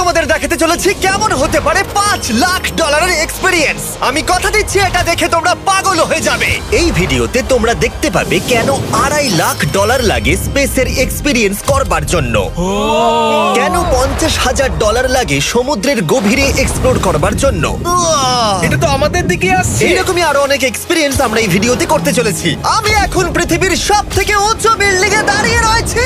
তোমাদের দেখাতে চলেছি কেমন হতে পারে $5 লাখ এক্সপিরিয়েন্স। আমি কথা দিচ্ছি এটা দেখে তোমরা পাগল হয়ে যাবে। এই ভিডিওতে তোমরা দেখতে পাবে কেন $2.5 লাখ লাগে স্পেসের এক্সপিরিয়েন্স করবার জন্য, কেন $50,000 লাগে সমুদ্রের গভীরে এক্সপ্লোর করবার জন্য। এটা তো আমাদের দিকে আসছে। এইরকমই আরো অনেক এক্সপিরিয়েন্স আমরা এই ভিডিওতে করতে চলেছি। আমি এখন পৃথিবীর সবথেকে উঁচু বিল্ডিং এ দাঁড়িয়ে রয়েছি।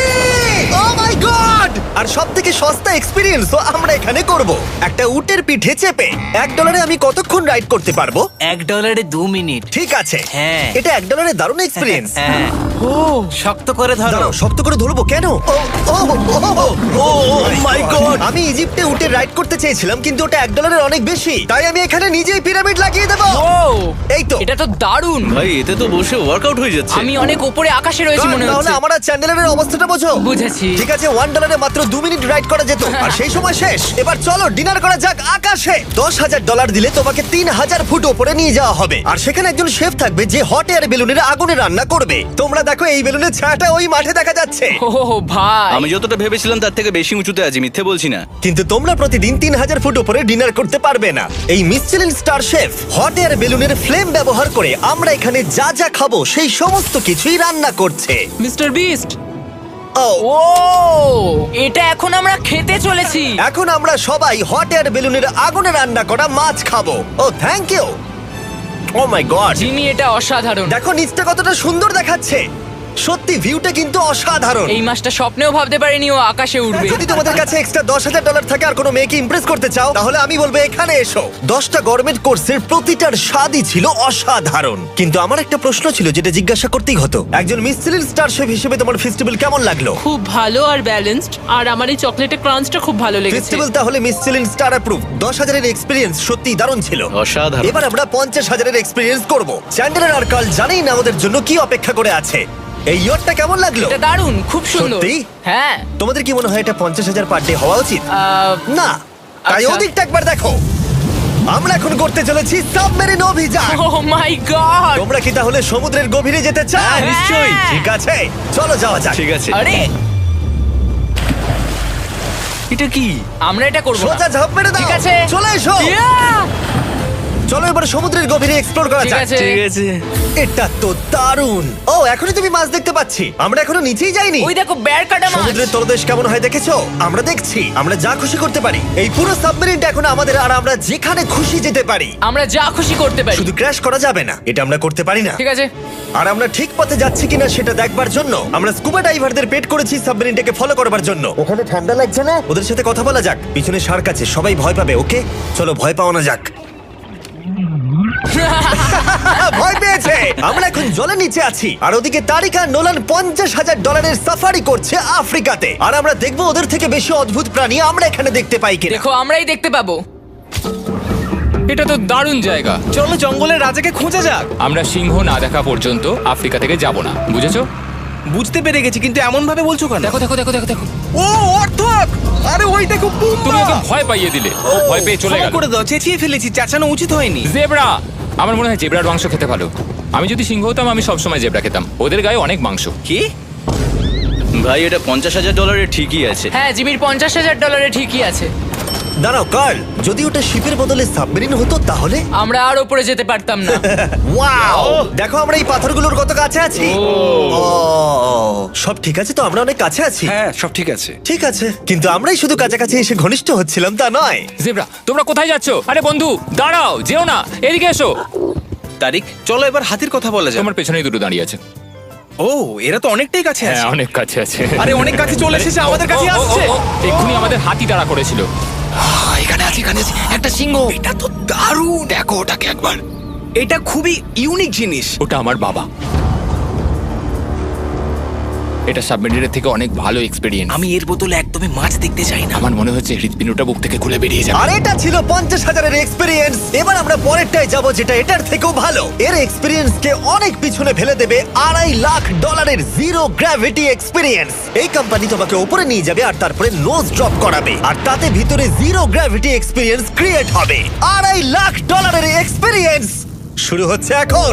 ও মাই গড! আর সবথেকে সস্তা এক্সপিরিয়েন্সও আমরা এখানে করব, একটা উটের পিঠে চেপে। $1 আমি কতক্ষণ রাইড করতে পারবো? $1 2 মিনিট। ঠিক আছে, হ্যাঁ। এটা $1 দারুণ এক্সপিরিয়েন্স। হ্যাঁ। ও শক্ত করে ধরো। দাঁড়াও, শক্ত করে ধরবো কেন? ও মাই গড! আমি ইজিপ্টে উটে রাইড করতে চেয়েছিলাম, কিন্তু ওটা $1 অনেক বেশি, তাই আমি এখানে নিজেই পিরামিড লাগিয়ে দেবো। ও এই তো। এটা তো দারুণ। ভাই এতে তো বসে ওয়ার্কআউট হয়ে যাচ্ছে। আমি অনেক উপরে আকাশে রয়েছি মনে তাহলে হচ্ছে। আমার আর চ্যান্ডেলের অবস্থাটা বোঝো। বুঝেছি। ঠিক আছে, $1 মাত্র 2 মিনিট রাইড করা যেত, আর সেই সময় শেষ। এবার চলো ডিনার করা যাক আকাশে। $10,000 দিলে তোমাকে 3000 ফুট উপরে নিয়ে যাওয়া হবে, আর সেখানে একজন শেফ থাকবে যে হট এয়ার বেলুনের আগুনে রান্না করবে। তোমরা দেখো এই বেলুনের ছায়াটা ওই মাঠে দেখা যাচ্ছে। ও ভাই, আমি যতটা ভেবেছিলাম তার থেকে বেশি উঁচুতে আছি, মিথ্যে বলছি না। কিন্তু তোমরা প্রতিদিন 3000 ফুট উপরে ডিনার করতে পারবে না। এই Michelin star chef hot air বেলুনের ফ্লেম ব্যবহার করে আমরা এখানে যা যা খাবো সেই সমস্ত কিছুই রান্না করছে। Mister beast. ও ও এটা এখন আমরা খেতে চলেছি। এখন আমরা সবাই হট এয়ার বেলুনের আগুনে রান্না করা মাছ খাবো। Oh thank you. Oh my god, Jimmy এটা অসাধারণ। দেখো নিচটা কতটা সুন্দর দেখাচ্ছে। সত্যি ভিউটা কিন্তু অসাধারণ। এই মাসটা স্বপ্নেও ভাবতে পারিনি ও আকাশে উঠবে। যদি তোমাদের কাছে এক্সট্রা $10,000 থাকে আর কোনো মেয়েকে ইমপ্রেস করতে চাও, তাহলে আমি বলবো এখানে এসো। 10টা গরমেট কোর্সের প্রতিটার স্বাদই ছিল অসাধারণ। কিন্তু আমার একটা প্রশ্ন ছিল যেটা জিজ্ঞাসা করতেই হতো, একজন মিশেলিন স্টার শেফ হিসেবে তোমার ফেস্টিভ্যাল কেমন লাগলো? খুব ভালো আর ব্যালেন্সড, আর আমার এই চকলেটের ক্রাঞ্চটা খুব ভালো লেগেছে। ফেস্টিভ্যাল তাহলে মিশেলিন স্টার অ্যাপ্রুভ। 10,000 এর এক্সপেরিয়েন্স সত্যি দারুণ ছিল। অসাধারণ। এবার আমরা 50,000 এর এক্সপেরিয়েন্স করব। চ্যান্ডেলার আর কার্ল জানেই না আমাদের জন্য কি অপেক্ষা করে আছে। এই ইয়ারটা কেমন লাগলো? এটা দারুণ, খুব সুন্দর। সত্যি? হ্যাঁ। তোমাদের কি মনে হয় এটা 50,000 পার ডে হওয়া উচিত? না, তাই আচ্ছা। ওদিকটা একবার দেখো। আমরা এখন করতে চলেছি সাবমেরিন অভিযান। ও মাই গড। তোমরা কি তাহলে সমুদ্রের গভীরে যেতে চাও? হ্যাঁ, নিশ্চয়ই। ঠিক আছে, চলো যাওয়া যাক। ঠিক আছে। আরে এটা কি? আমরা এটা করব না। সোজা ঝাঁপ মেরে দাও। ঠিক আছে। চলে এসো। Yeah! চলো এবার সমুদ্রের গভীরে এক্সপ্লোর করা ঠিক যাক। আছে। ঠিক আছে। এটা তো দারুণ। ও এখনই তুমি মাছ দেখতে পাচ্ছি, আমরা এখনো নিচেই যাইনি। ওই দেখো বের কাটা মাছ। সমুদ্রের তলদেশ কেমন হয় দেখেছো? আমরা দেখছি, আমরা যা খুশি করতে পারি। এই পুরো সাবমেরিনটা এখন আমাদের, আর আমরা যেখানে খুশি যেতে পারি। আমরা যা খুশি করতে পারি। শুধু ক্র্যাশ করা যাবে না, এটা আমরা করতে পারি না। ঠিক আছে। আর আমরা ঠিক পথে যাচ্ছি কিনা সেটা দেখবার জন্য আমরা স্কুবা ডাইভারদের পেড করেছি সাবমেরিনটাকে ফলো করবার জন্য। ওখানে ঠান্ডা লাগছে না? ওদের সাথে কথা বলা যাক। পিছনে শার্ক আছে, সবাই ভয় পাবে। ওকে চলো ভয় পাওয়ানো যাক। ভয় পেয়েছে। আমরা এখন জলের নিচে আছি, আর ওদিকে তারিকা নোলান $50,000 সাফারি করছে আফ্রিকাতে। আর আমরা দেখবো ওদের থেকে বেশি অদ্ভুত প্রাণী আমরা এখানে দেখতে পাই কিনা। দেখো আমরাই দেখতে পাবো। এটা তো দারুণ জায়গা। চলো জঙ্গলের রাজাকে খোঁজা যাক। আমরা সিংহ না দেখা পর্যন্ত আফ্রিকা থেকে যাব না, বুঝেছো? বুঝতে পেরে গেছি, কিন্তু এমন ভাবে বলছো কেন? দেখো দেখো দেখো দেখো দেখো। ও অর্থক! আরে ওই দেখো তুমি পুম্বা! ওকে ভয় পাইয়ে দিলে, ও ভয় পেয়ে চলে ক্ষমা গেল। করে দাও, চেঁচিয়ে ফেলেছি, চেঁচানো উচিত হয়নি। জেব্রা, আমার মনে হয় জেব্রার মাংস খেতে ভালো। আমি যদি সিংহ হতাম আমি সবসময় জেব্রা খেতাম, ওদের গায়ে অনেক মাংস। কি? ভাই এটা $50,000 ঠিকই আছে। হ্যাঁ, জিমির $50,000 ঠিকই আছে। দাঁড়াও কার্ল, যদি ওটা শিপের বদলে সাবমেরিন হতো তাহলে? আমরা আর উপরে যেতে পারতাম না। ওয়াও, দেখো আমরা এই পাথরগুলোর কত কাছে আছি। ও, সব ঠিক আছে তো? আমরা অনেক কাছে আছি। হ্যাঁ, সব ঠিক আছে। ঠিক আছে, কিন্তু আমরাই শুধু কাছাকাছি এসে ঘনিষ্ঠ হচ্ছিলাম তা নয়। জেব্রা, তোমরা কোথায় যাচ্ছো? আরে বন্ধু দাঁড়াও, যেও না, এদিকে এসো। তারিক, চলো এবার হাতির কথা বলা যাক। তোমার পেছনেই দুটো দাঁড়িয়ে আছে। ও, এরা তো অনেকটাই কাছে হ্যাঁ, আছে। অনেক কাছে আছে। আরে অনেক কাছে চলে এসেছে, আমাদের কাছে আসছে। এক্ষুনি আমাদের হাতি তাড়া করেছিল। এখানে আছে একটা সিংহ। এটা তো দারুণ, দেখো ওটাকে একবার। এটা খুবই ইউনিক জিনিস। ওটা আমার বাবা। এটা সাবমেরিনের থেকে অনেক ভালো এক্সপেরিয়েন্স। আমি এর বোতলে একদমই মাছ দেখতে চাই না। আমার মনে হচ্ছে হৃৎপিণ্ডটা বুক থেকে খুলে বেরিয়ে যাবে। আর এটা ছিল 50,000 এর এক্সপেরিয়েন্স। এবার আমরা পরেরটায় যাব যেটা এটার থেকেও ভালো। এর এক্সপেরিয়েন্স কে অনেক পিছনে ফেলে দেবে। $2.5 লাখ জিরো গ্র্যাভিটি এক্সপেরিয়েন্স। এই কোম্পানি তোমাকে উপরে নিয়ে যাবে আর তারপরে নোজ ড্রপ করাবে, আর তাতে ভিতরে জিরো গ্র্যাভিটি এক্সপেরিয়েন্স ক্রিয়েট হবে। $2.5 লাখ এক্সপেরিয়েন্স শুরু হচ্ছে এখন।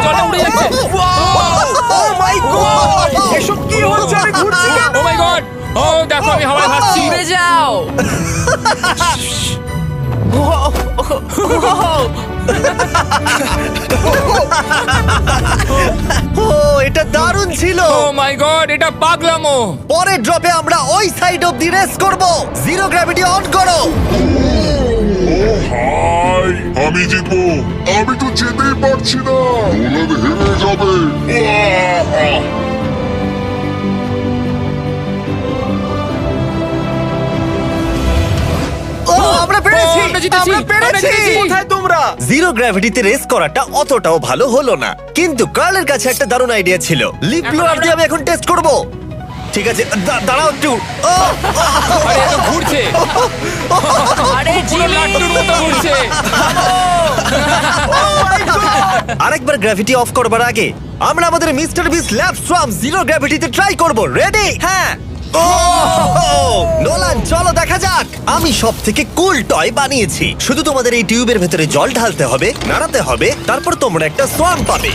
জলটা উড়ে যাচ্ছে। ও মাই গড, এসব কি হচ্ছে? আমি ঘুরছি কেন? ও মাই গড! ও দেখো আমি হাওয়ায় ভাসছি। উড়ে যাও। ছিল। ও মাই গড, এটা পাগলামো। পরের ড্রপে আমরা ওই সাইড অফ দি রেস করব। জিরো গ্র্যাভিটি অন করো। হাই, আমি জিতবো। আমি তো যেতেই পারছি না, নোলান হেরে যাবে। ও আমরা পেরেছি, আমরা জিতেছি, আমরা পেরেছি। আমরা জিতেছি। কোথায় তোমরা? জিরো গ্র্যাভিটিতে রেস করাটা অতটাও ভালো হলো না, কিন্তু কার্লের কাছে একটা দারুণ আইডিয়া ছিল। লিপ ব্লোয়ার দিয়ে আমি এখন টেস্ট করব। ঠিক আছে, দাঁড়াও একটু। ও, আরে এত ঘুরছে, আরে পুরো লাট্টুর মতো ঘুরছে। আরেকবার গ্র্যাভিটি অফ করবার আগে আমরা আমাদের মিস্টার বিস ল্যাব সোয়াম জিরো গ্র্যাভিটিতে ট্রাই করব। রেডি? হ্যাঁ। নোলান চলো দেখা যাক। আমি সব থেকে কুল টয় বানিয়েছি। শুধু তোমাদের এই টিউবের ভেতরে জল ঢালতে হবে, নাড়াতে হবে, তারপর তোমরা একটা সোয়াম পাবে।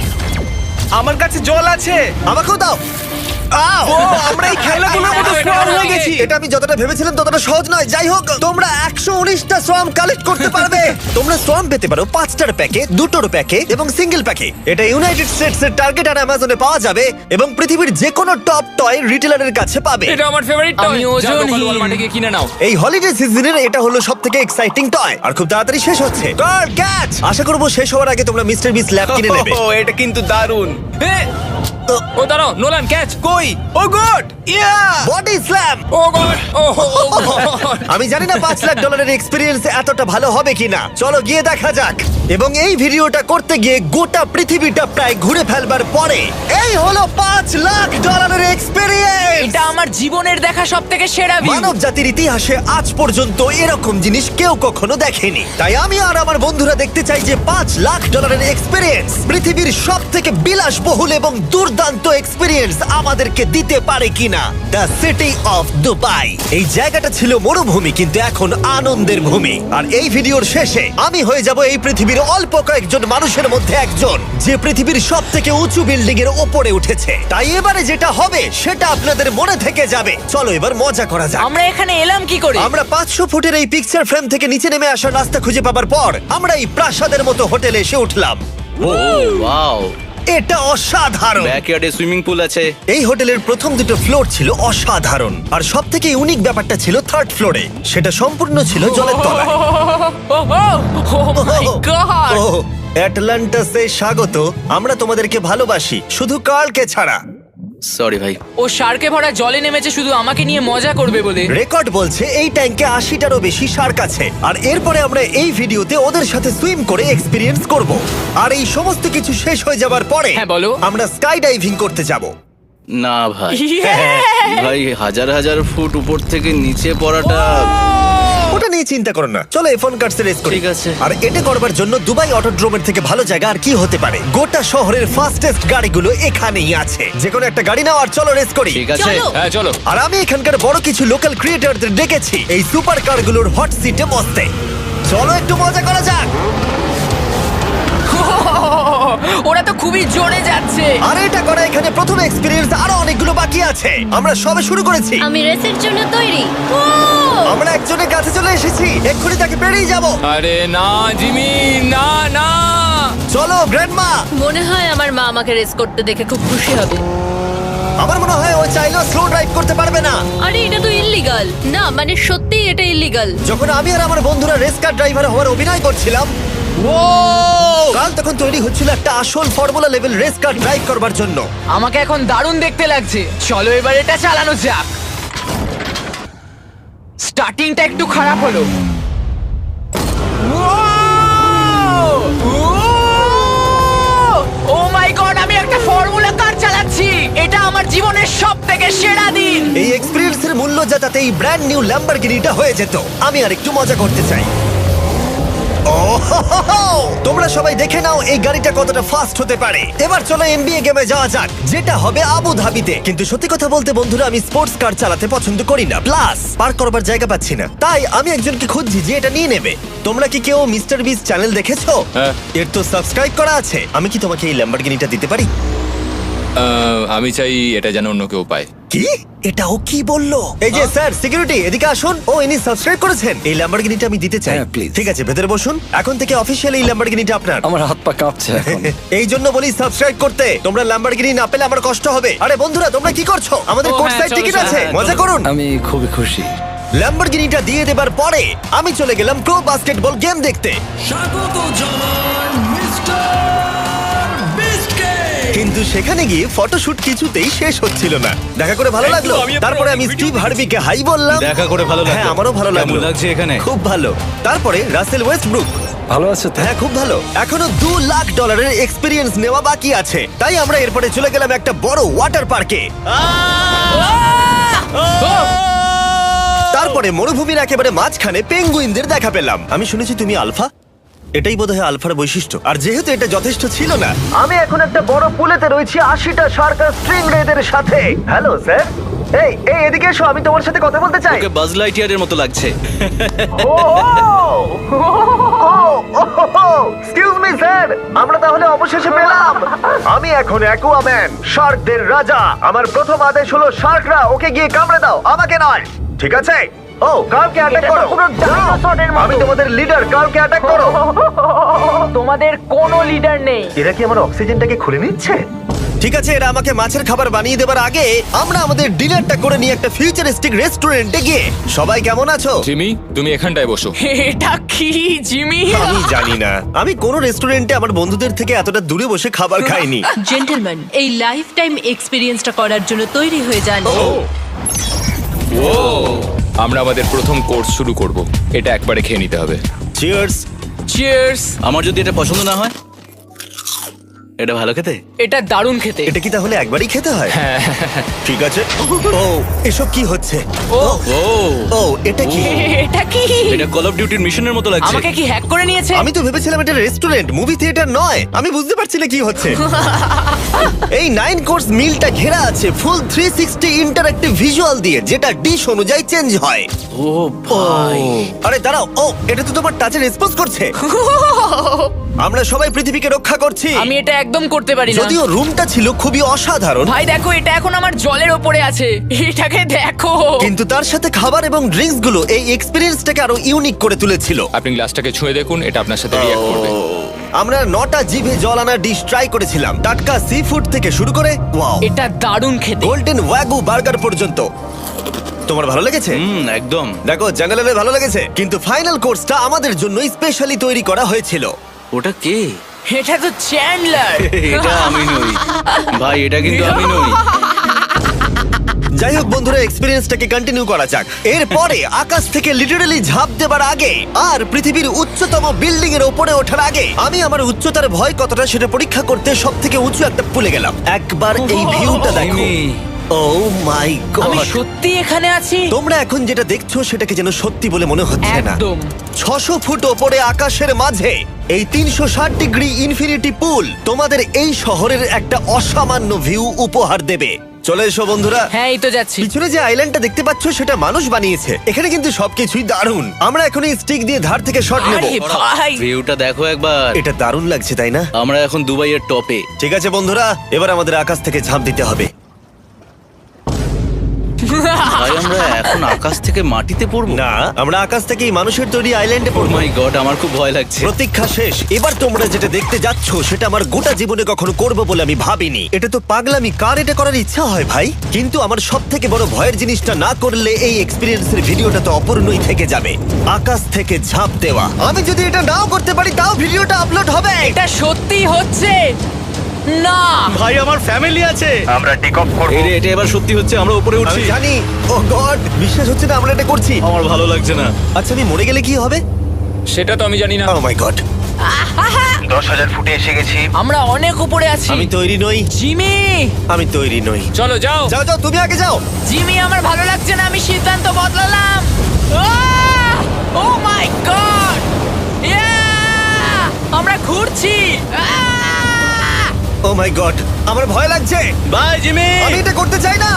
আমার কাছে জল আছে। আমাকেও দাও। আও! আমরা এই খেলাগুলোর মতো স্মার্ট হয়ে গেছি। এটা আমি যতটা ভেবেছিলাম ততটা সহজ নয়। যাই হোক, তোমরা 119টা সোয়াম কালেক্ট করতে পারবে। তোমরা সোয়াম পেতে পারো 5টার প্যাকে, 2টোর প্যাকে এবং সিঙ্গেল প্যাকে। এটা ইউনাইটেড স্টেটস এর টার্গেট আর অ্যামাজনে পাওয়া যাবে এবং পৃথিবীর যে কোনো টপ টয় রিটেলারের কাছে পাবে। এটা আমার ফেভারিট টয়। আমি ওজনহীন। ওয়ালমার্টে গিয়ে কিনে নাও। এই হলিডে সিজনের এটা হলো সবথেকে এক্সাইটিং টয় আর খুব তাড়াতাড়ি শেষ হচ্ছে। Guard catch! আশা করব শেষ হওয়ার আগে তোমরা মিস্টার বিস ল্যাব কিনে নেবে। ও, এটা কিন্তু দারুণ। ও দাঁড়াও, নোলান ক্যাচ। কই? Oh god! Yeah! Body slam! Oh god, oh god. আমি জানি না $5 লাখ এক্সপেরিয়েন্স এতটা ভালো হবে কিনা। চলো গিয়ে দেখা যাক। এবং এই ভিডিওটা করতে গিয়ে গোটা পৃথিবীটা প্রায় ঘুরে ফেলবার পরে এই হলো $5 লাখ এক্সপেরিয়েন্স। এটা আমার জীবনের দেখা সবথেকে সেরা ভিউ। মানব জাতির ইতিহাসে আজ পর্যন্ত এরকম জিনিস কেউ কখনো দেখেনি। তাই আমি আর আমার বন্ধুরা দেখতে চাই যে $5 লাখ এক্সপেরিয়েন্স, পৃথিবীর সব থেকে বিলাসবহুল এবং দুর্দান্ত এক্সপেরিয়েন্স আমাদেরকে দিতে পারে কিনা। The city of Dubai. এই জায়গাটা ছিল মরুভূমি, কিন্তু এখন আনন্দের ভূমি। আর এই ভিডিওর শেষে আমি হয়ে যাব এই পৃথিবীর অল্প কয়েকজন মানুষের মধ্যে একজন, যে পৃথিবীর সব থেকে উঁচু বিল্ডিং এর ওপরে উঠেছে। তাই এবারে যেটা হবে সেটা আপনাদের মনে থেকে যাবে। চলো এবার মজা করা যাক। আমরা এখানে এলাম কি করে? আমরা 500 ফুটের এই পিকচার ফ্রেম থেকে নিচে নেমে আসার রাস্তা খুঁজে পাবার পর আমরা এই প্রাসাদের মতো হোটেলে এসে উঠলাম। ও ওয়াও, এটা অসাধারণ। ব্যাকইয়ার্ডে সুইমিং পুল আছে। এই হোটেলের প্রথম দুটো ফ্লোর ছিল অসাধারণ, আর সব থেকে ইউনিক ব্যাপারটা ছিল থার্ড ফ্লোরে। সেটা সম্পূর্ণ ছিল জলের তলায়। ও মাই গড! ও অ্যাটলান্টাসে স্বাগত। আমরা তোমাদেরকে ভালোবাসি, শুধু কার্লকে ছাড়া। সরি ভাই। ও শার্কে ভরা জলে নেমেছে শুধু আমাকে নিয়ে মজা করবে বলে। রেকর্ড বলছে এই ট্যাঙ্কে 80টারও বেশি শার্ক আছে। আর এরপরে আমরা এই ভিডিওতে ওদের সাথে সুইম করে এক্সপিরিয়েন্স করব। আর এই সমস্ত কিছু শেষ হয়ে যাবার পরে হ্যাঁ, বলো। আমরা স্কাই ডাইভিং করতে যাব। না ভাই, Yeah! ভাই হাজার হাজার ফুট উপর থেকে নিচে পড়াটা। ওটা নিয়ে চিন্তা করো না, চলো ফোন কার্ডসে রেস করি। ঠিক আছে। আর এটা করবার জন্য দুবাই অটোড্রোমের থেকে ভালো জায়গা আর কি হতে পারে। গোটা শহরের ফাস্টেস্ট গাড়িগুলো এখানেই আছে। যে কোনো একটা গাড়ি নাও আর চলো রেস করি। ঠিক আছে। হ্যাঁ চলো। আর আমি এখানকার বড় কিছু লোকাল ক্রিয়েটরদের ডেকেছি এই সুপার কারগুলোর হট সিটে বসতে। চলো একটু মজা করা যাক। ওরা তো খুবই জোরে যাচ্ছে। আর এটা করা এখানে প্রথম এক্সপিরিয়েন্স, আরো অনেকগুলো বাকি আছে। আমরা সবে শুরু করেছি। আমি রেসের জন্য তৈরি। ও আমরা একজনের কাছে চলে এসেছি, এক্ষুনি তাকে পেরিয়ে যাব। আরে না জিমি, না না। চলো গ্র্যান্ডমা। মনে হয় আমার মা আমাকে রেস করতে দেখে খুব খুশি হবে। আমার মনে হয় ও চাইলেও স্লো ড্রাইভ করতে পারবে না। আরে এটা তো ইল্লিগাল। না মানে সত্যিই এটা ইল্লিগাল। যখন আমি আর আমার বন্ধুরা রেস কার ড্রাইভার হওয়ার অভিনয় করছিলাম, কাল তখন তৈরি হচ্ছিল একটা আসল formula level race car drive করবার জন্য। আমাকে এখন দারুণ দেখতে লাগছে। চলো এবার এটা চালানো যাক। স্টার্টিংটা একটু খারাপ হলো। ও মাই গড, আমি একটা ফর্মুলা কার চালাচ্ছি। এটা আমার জীবনের সবথেকে সেরা দিন। এই এক্সপেরিয়েন্সের মূল্য যা, তাতে এই ব্র্যান্ড নিউ ল্যাম্বরগিনিটা হয়ে যেত। আমি আর একটু মজা করতে চাই। তোমরা সবাই দেখে নাও এই গাড়িটা কতটা ফাস্ট হতে পারে। এবার চলো এনবিএ গেমে যাওয়া যাক, যেটা হবে আবু ধাবিতে। কিন্তু সত্যি কথা বলতে বন্ধুরা, আমি স্পোর্টস কার চালাতে পছন্দ করি না, প্লাস পার্ক করবার জায়গা পাচ্ছি না। তাই আমি একজনকে খুঁজছি যে এটা নিয়ে নেবে। তোমরা কি কেউ মিস্টার বিস চ্যানেল দেখেছো? হ্যাঁ। এর তো সাবস্ক্রাইব করা আছে। আমি কি তোমাকে এই ল্যাম্বরগিনিটা দিতে পারি? আমি চাই এটা যেন অন্য কেউ পায়। কি এটা ও কি বললো? এই যে স্যার সিকিউরিটি এদিকে আসুন। ও ইনি সাবস্ক্রাইব করেছেন। এই ল্যাম্বরগিনিটা আমি দিতে চাই। হ্যাঁ, please. ঠিক আছে ভেতরে বসুন। এখন থেকে অফিশিয়ালি এই ল্যাম্বরগিনিটা আপনার। আমার হাত পা কাঁপছে এখন। এই জন্য বলি সাবস্ক্রাইব করতে। তোমরা ল্যাম্বরগিনি না পেলে আমার কষ্ট হবে। আরে বন্ধুরা তোমরা কি করছো? আমাদের ও, কোর্স হ্যাঁ, সাইড চলো, টিকিট চলো, আছে, হ্যাঁ, মজা চলো। করুন। আমি খুবই খুশি। ল্যাম্বরগিনিটা দিয়ে দেবার পরে আমি চলে গেলাম প্রো বাস্কেটবল গেম দেখতে। কিন্তু সেখানে গিয়ে ফটোশুট কিছুতেই শেষ হচ্ছিল না। দেখা করে ভালো লাগলো। তারপরে আমি স্টিভ হার্বিকে হাই বললাম। দেখা করে ভালো লাগলো। হ্যাঁ আমারও ভালো লাগলো। কেমন লাগছে এখানে? খুব ভালো। তারপরে রাসেল ওয়েস্টব্রুক। ভালো আছে তো? হ্যাঁ খুব ভালো। এখনো $2 লাখ এক্সপিরিয়েন্স নেওয়া বাকি আছে। তাই আমরা এরপরে চলে গেলাম একটা বড় ওয়াটার পার্কে। তারপরে মরুভূমির একেবারে মাঝখানে পেঙ্গুইনদের দেখা পেলাম। আমি শুনেছি তুমি আলফা। এটাই বোধহয় আলফার বৈশিষ্ট্য। আর যেহেতু এটা যথেষ্ট ছিল না, আমি এখন একটা বড় পুলেতে রয়েছি 80টা সার্কাস স্ট্রিং রেদের সাথে। Hello sir. এই এই এদিকে এসো, আমি তোমার সাথে কথা বলতে চাই। ওকে বাজ লাইটইয়ারের মতো লাগছে। এক্সকিউজ মি স্যার, আমরা তাহলে অবশেষে পেলাম। আমি এখন অ্যাকুয়াম্যান, শার্কদের রাজা। আমার প্রথম আদেশ হলো শার্করা ওকে গিয়ে কামড়ে দাও, আমাকে নয়। ঠিক আছে? ও কার্লকে অ্যাটাক করো। আমি তোমাদের লিডার, কার্লকে অ্যাটাক করো। তোমাদের কোনো লিডার নেই। এরা কি আমার অক্সিজেনটাকে খুলে নিচ্ছে? ঠিক আছে, এরা আমাকে মাছের খাবার বানিয়ে দেবার আগে আমরা আমাদের ডিনারটা করে নিয়ে একটা ফিউচারিস্টিক রেস্টুরেন্টে গিয়ে। সবাই কেমন আছো? জিমি, তুমি এখানটায় বসো। এটা কি জিমি? আমি জানি না, আমি কোন রেস্টুরেন্টে আমার বন্ধুদের থেকে এতটা দূরে বসে খাবার খাইনি। জেন্টলম্যান, এই লাইফ টাইম এক্সপিরিয়েন্সটা করার জন্য তৈরি হয়ে যান। আমরা আমাদের প্রথম কোর্স শুরু করব। এটা একবারে খেয়ে নিতে হবে। চিয়ার্স। চিয়ার্স। আমার যদি এটা পছন্দ না হয়? এটা ভালো খেতে? এটা দারুণ খেতে। এটা কি তাহলে একবারই খেতে হয়? ঠিক আছে। ও এসব কি হচ্ছে? ও ও ও এটা কি? এটা কি? এটা কল অফ ডিউটির মিশনের মতো লাগছে। আমাকে কি হ্যাক করে নিয়েছে? আমি তো ভেবেছিলাম এটা রেস্টুরেন্ট, মুভি থিয়েটার নয়। আমি বুঝতে পারছি না কি হচ্ছে। এই 9 কোর্স মিলটা ঘেরা আছে ফুল 360 ইন্টারঅ্যাক্টিভ ভিজুয়াল দিয়ে, যেটা ডিশ অনুযায়ী চেঞ্জ হয়। ও ভাই, আরে দাঁড়াও, ও এটা তো তোমার টাচে রেসপন্স করছে। আমরা সবাই পৃথিবীকে রক্ষা করছি। আমি এটা একদম করতে পারি না। যদিও রুমটা ছিল খুবই অসাধারণ, ভাই দেখো, এটা এখন আমার জলের ওপরে আছে। এটাকে দেখো। কিন্তু তার সাথে খাবার এবং ড্রিঙ্কস গুলো এই এক্সপেরিয়েন্সটাকে আরো ইউনিক করে তুলেছিল। আপনি গ্লাসটাকে ছুঁয়ে দেখুন, এটা আপনার সাথে রিঅ্যাক্ট করবে। আমরা 9টা জিভে জল আনা ডিশ ট্রাই করেছিলাম, টাটকা সি ফুড থেকে শুরু করে ওয়াও এটা দারুণ খেতে। গোল্ডেন ওয়াগু বার্গার পর্যন্ত। তোমার ভালো লেগেছে? একদম। দেখো জঙ্গলের ভালো লেগেছে, কিন্তু ফাইনাল কোর্সটা আমাদের জন্য স্পেশালি তৈরি করা হয়েছিল। ওটা কে? এটা তো চ্যান্ডলার। এটা আমি নই ভাই, এটা কিন্তু আমি নই। যাই হোক বন্ধুরা, এক্সপেরিয়েন্সটাকে কন্টিনিউ করা যাক। এরপরে আকাশ থেকে লিটারালি ঝাঁপ দেবার আগে আর পৃথিবীর উচ্চতম বিল্ডিং এর উপরে ওঠার আগে আমি আমার উচ্চতার ভয় কতটা সেটা পরীক্ষা করতে সব থেকে উঁচু একটা পুলে গেলাম। একবার এই ভিউটা দেখো। ও মাই আমি গড, সত্যি এখানে আছি। তোমরা এখন যেটা দেখছো সেটাকে যেন সত্যি বলে মনে হচ্ছে না। একদম। 600 ফুট ওপরে আকাশের মাঝে এই 360 ডিগ্রি ইনফিনিটি পুল তোমাদের এই শহরের একটা অসামান্য ভিউ উপহার দেবে। চলে এসো বন্ধুরা। হ্যাঁ, এই তো যাচ্ছি। পিছনে যে আইল্যান্ডটা দেখতে পাচ্ছ সেটা মানুষ বানিয়েছে। এখানে কিন্তু সবকিছুই দারুণ। আমরা এখন এই স্টিক দিয়ে ধার থেকে শট নেব। আরে ভাই, ভিউটা দেখো একবার। এটা দারুণ লাগছে তাই না? আমরা এখন দুবাইয়ের টপে। ঠিক আছে বন্ধুরা, এবার আমাদের আকাশ থেকে ঝাঁপ দিতে হবে। ভাই আমরা এখন আকাশ থেকে মাটিতে পড়বো? না, আমরা আকাশ থেকেই মানুষের তৈরি আইল্যান্ডে ও পড়বো। মাই গড, আমার খুব ভয় লাগছে। প্রতীক্ষা শেষ। এবার তোমরা যেটা দেখতে যাচ্ছ সেটা আমার গোটা জীবনে কখনো করবো বলে আমি ভাবিনি। এটা তো পাগলামি, কার এটা করার ইচ্ছা হয় ভাই? কিন্তু আমার সব থেকে বড় ভয়ের জিনিসটা না করলে এই এক্সপিরিয়েন্সের ভিডিওটা তো অপূর্ণই থেকে যাবে। আকাশ থেকে ঝাঁপ দেওয়া। আমি যদি এটা নাও করতে পারি তাও ভিডিওটা আপলোড হবে। এটা সত্যি হচ্ছে না। ভাই আমার ফ্যামিলি আছে। আমরা টেক অফ করব। এই রে, এটা এবার সত্যি হচ্ছে, আমরা উপরে উঠছি। আমি জানি। ও গড, বিশ্বাস হচ্ছে না আমরা এটা করছি। আমার ভালো লাগছে না। আচ্ছা আমি মরে গেলে কি হবে? সেটা তো আমি জানি না। ও মাই গড, 10,000 ফুটে এসে গেছি। আমরা অনেক উপরে আছি। আমি তৈরি নই। জিমি, আমি তৈরি নই। চলো যাও। যাও যাও, তুমি আগে যাও। জিমি, আমার ভালো লাগছে না। আমি সিদ্ধান্ত বদলালাম। ও মাই গড, আমরা ঘুরছি। ও মাই গড, আমার ভয় লাগছে। Bye Jimmy. আমি এটা করতে চাই না।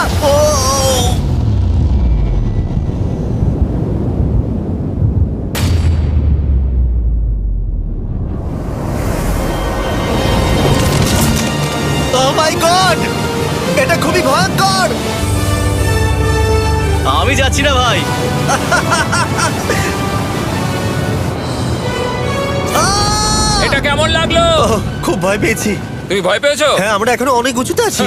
ও মাই গড, পারছি না ভাই। এটা কেমন লাগলো? ওহ, খুব ভয় পেয়েছি। তুমি ভয় পেয়েছো? হ্যাঁ, আমরা এখনো অনেক উঁচুতে আছি।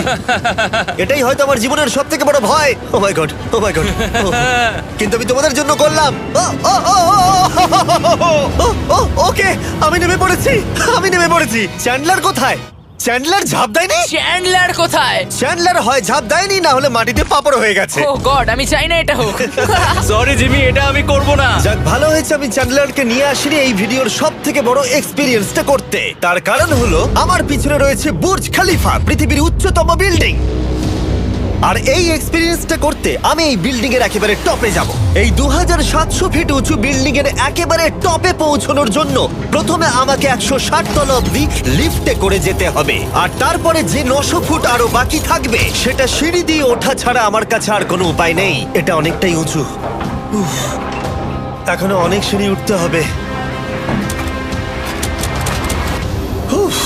এটাই হয়তো আমার জীবনের সব থেকে বড় ভয়। ও my god, O my god. কিন্তু আমি তোমাদের জন্য করলাম। ওকে, আমি নেমে পড়েছি। চ্যান্ডলার কোথায়? চ্যান্ডলার ঝাঁপ দেয়নি? চ্যান্ডলার কোথায়? চ্যান্ডলার হয় ঝাঁপ দেয়নি, না হলে মাটিতে পাপড় হয়ে গেছে। ও গড, আমি চাই না এটা হোক। সরি জিমি, এটা আমি করব না। যাক, ভালো হয়েছে আমি চ্যান্ডলারকে নিয়ে আসিনি এই ভিডিওর সব থেকে বড় এক্সপিরিয়েন্সটা করতে। তার কারণ হলো আমার পিছনে রয়েছে বুর্জ খলিফা, পৃথিবীর উচ্চতম বিল্ডিং। আর এই এক্সপিরিয়েন্সটা করতে আমি এই বিল্ডিং এর একেবারে টপে যাব। এই 2700 ফিট উঁচু বিল্ডিং এর একেবারে টপে পৌঁছানোর জন্য প্রথমে আমাকে 160 তলা অব্দি লিফটে করে যেতে হবে, আর তারপরে যে 900 ফুট আরো বাকি থাকবে সেটা সিঁড়ি দিয়ে ওঠা ছাড়া আমার কাছে আর কোনো উপায় নেই। এটা অনেকটাই উঁচু। উফ, এখনো অনেক সিঁড়ি উঠতে হবে। উফ,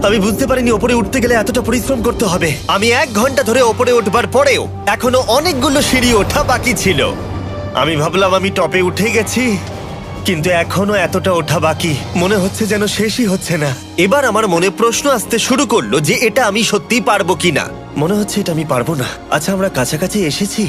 আমি বুঝতে পারিনি ওপরে উঠতে গেলে এতটা পরিশ্রম করতে হবে। আমি 1 ঘন্টা ধরে ওপরে উঠবার পরেও এখনো অনেকগুলো সিঁড়ি ওঠা বাকি ছিল। আমি ভাবলাম আমি টপে উঠে গেছি, কিন্তু এখনো এতটা ওঠা বাকি। মনে হচ্ছে যেন শেষই হচ্ছে না। এবার আমার মনে প্রশ্ন আসতে শুরু করলো যে এটা আমি সত্যিই পারবো কিনা। মনে হচ্ছে এটা আমি পারবো না। আচ্ছা, আমরা কাছাকাছি এসেছি।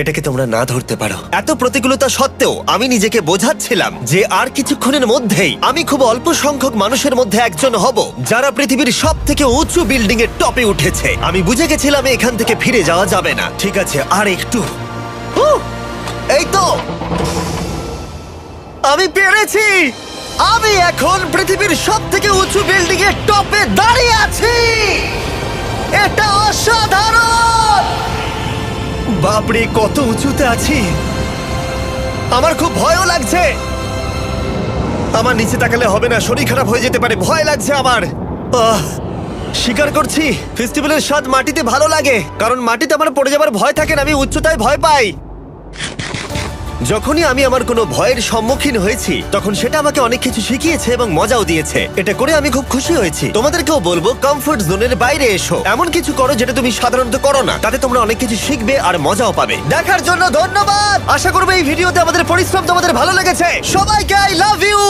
এটাকে তোমরা না ধরতে পারো। এত প্রতিকূলতা সত্ত্বেও আমি নিজেকে বোঝাচ্ছিলাম যে আর কিছুক্ষণের মধ্যেই আমি খুব অল্প সংখ্যক মানুষের মধ্যে একজন হব যারা পৃথিবীর সব থেকে উঁচু বিল্ডিং এর টপে উঠেছে। আমি বুঝে গেছিলাম এখান থেকে ফিরে যাওয়া যাবে না। ঠিক আছে, আর একটু। এই তো, আমি পেরেছি। আমি এখন পৃথিবীর সব থেকে উঁচু বিল্ডিং এর টপে দাঁড়িয়ে আছি। এটা অসাধারণ। বাপরে, কত উঁচুতে আছি। আমার খুব ভয়ও লাগছে। আমার নিচে তাকালে হবে না, শরীর খারাপ হয়ে যেতে পারে। ভয় লাগছে আমার। স্বীকার করছি, ফেস্টিভ্যালের স্বাদ মাটিতে ভালো লাগে, কারণ মাটিতে আমার পড়ে যাবার ভয় থাকে না। আমি উচ্চতায় ভয় পাই। যখনই আমি আমার কোনো ভয়ের সম্মুখীন হয়েছি তখন সেটা আমাকে অনেক কিছু শিখিয়েছে এবং মজাও দিয়েছে। এটা করে আমি খুব খুশি হয়েছি। তোমাদেরকেও বলবো কমফোর্ট জোনের বাইরে এসো, এমন কিছু করো যেটা তুমি সাধারণত করো না। তাতে তোমরা অনেক কিছু শিখবে আর মজাও পাবে। দেখার জন্য ধন্যবাদ। আশা করবো এই ভিডিওতে আমাদের পরিশ্রম তোমাদের ভালো লেগেছে। সবাইকে আই লাভ ইউ।